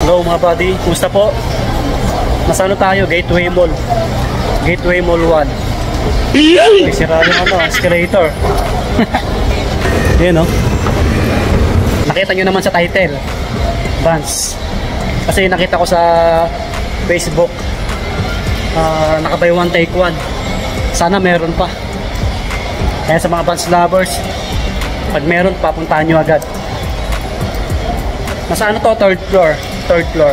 Hello mga buddy, kumusta po? Nasano tayo? Gateway Mall. Gateway Mall 1. May sira yung escalator. Yan o. Nakita nyo naman sa title, Vans. Kasi nakita ko sa Facebook, naka-buy one take one. Sana meron pa. Kaya sa mga Vans lovers, pag meron pa, puntahan nyo agad. Nasa ano to? Third floor.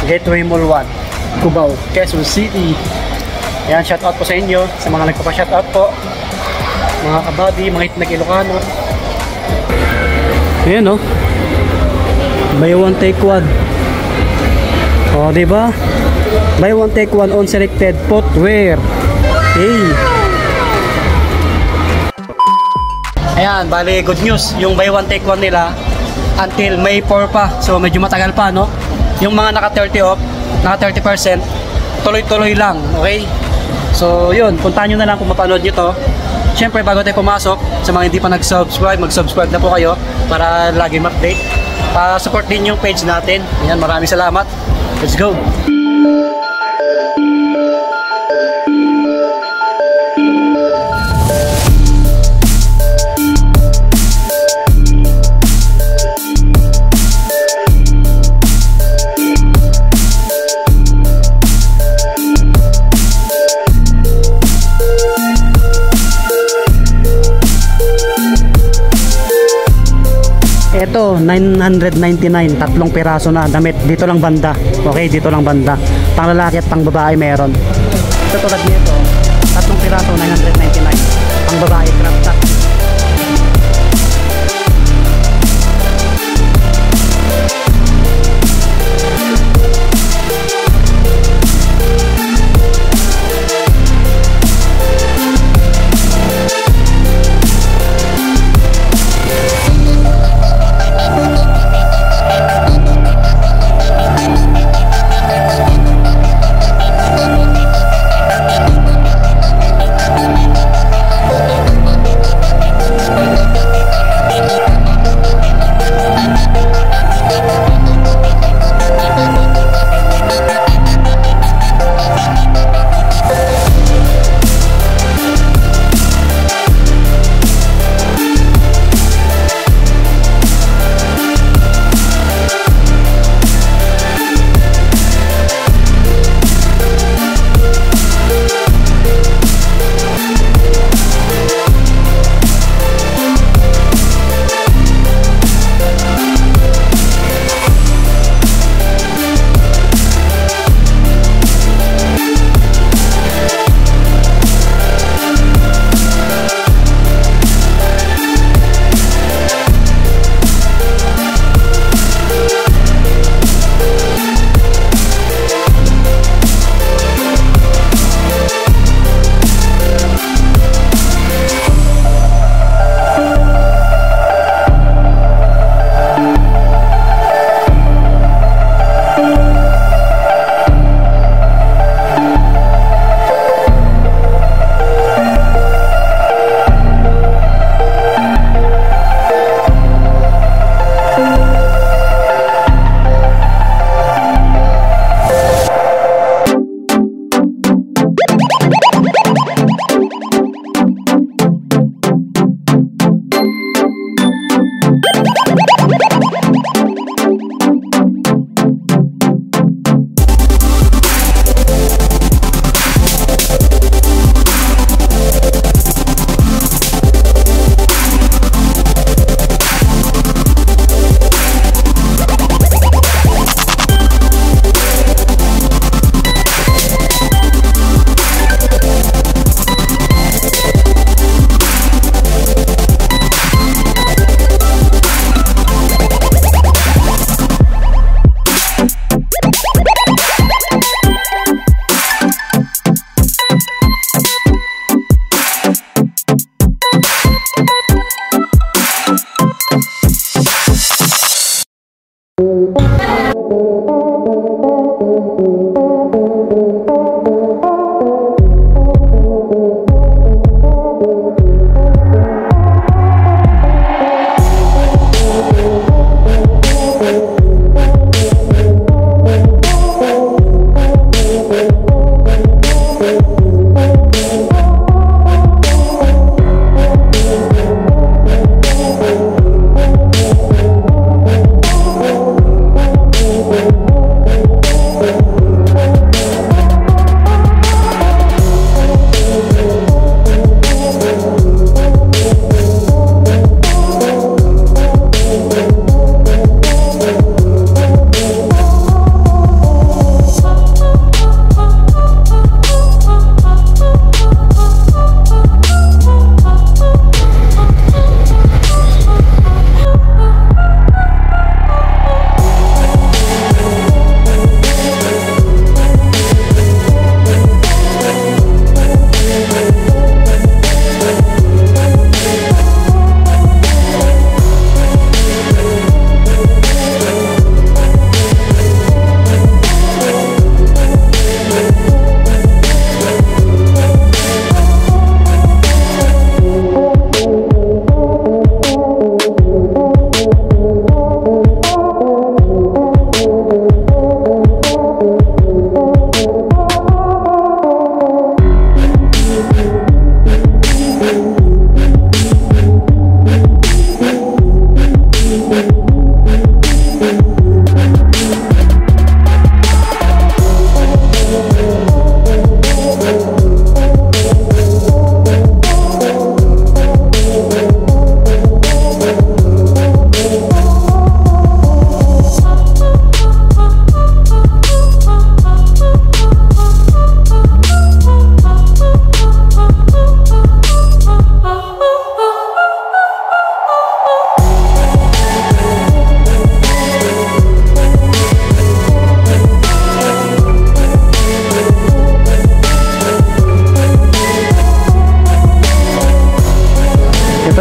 Gateway Mall 1, Cubao, Quezon City. Ayan, shout out po sa inyo, sa mga nagpapa-shout out po, mga kabady, mga itnag Ilocano. Ayan o, buy one take one. O diba, buy one take one on selected footwear. Hey. Ayan, bali good news, yung buy one take one nila until May 4 pa, so medyo matagal pa, no? Yung mga naka 30 off, naka 30%, tuloy-tuloy lang, okay? So yun, puntahan nyo na lang kung mapanood nyo to. Siyempre bago tayo pumasok, sa mga hindi pa nag-subscribe, mag-subscribe na po kayo para lagi ma-update. Pa-support din yung page natin. Ayan, maraming salamat. Let's go! Ito, 999, tatlong piraso na damit. Dito lang banda. Okay, dito lang banda. Pang lalaki at pang babae meron. Ito tulad nito, tatlong piraso, 999. Pang babae, crop top.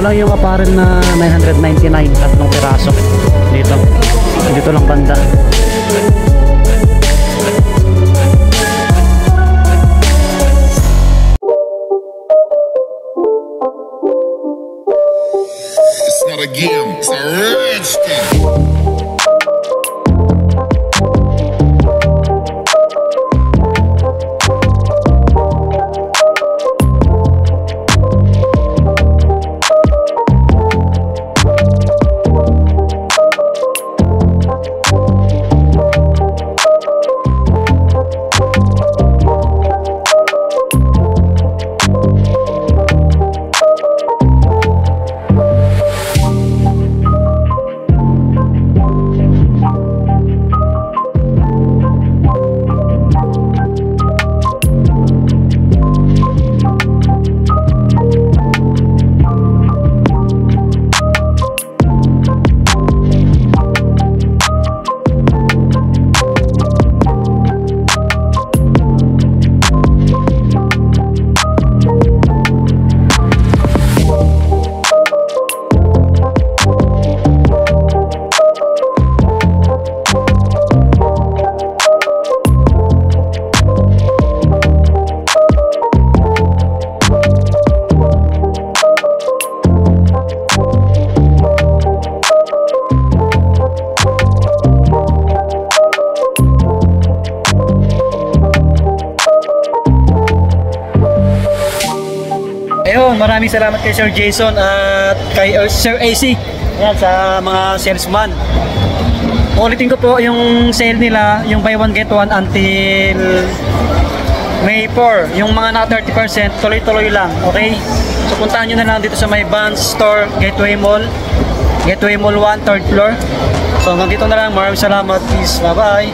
Ito lang yung apparel na 999, tatlong piraso. Dito lang banda. It's not a game, it's a rich thing. Ayun, maraming salamat kay Sir Jason at kay Sir AC. Ayan, sa mga salesman. Ulitin ko po yung sale nila, yung buy one get one until May 4. Yung mga naka 30%, tuloy-tuloy lang, okay? So puntahan nyo na lang dito sa may Vans Store, Gateway Mall 1, 3rd floor. So hanggang dito na lang, maraming salamat, peace, bye bye.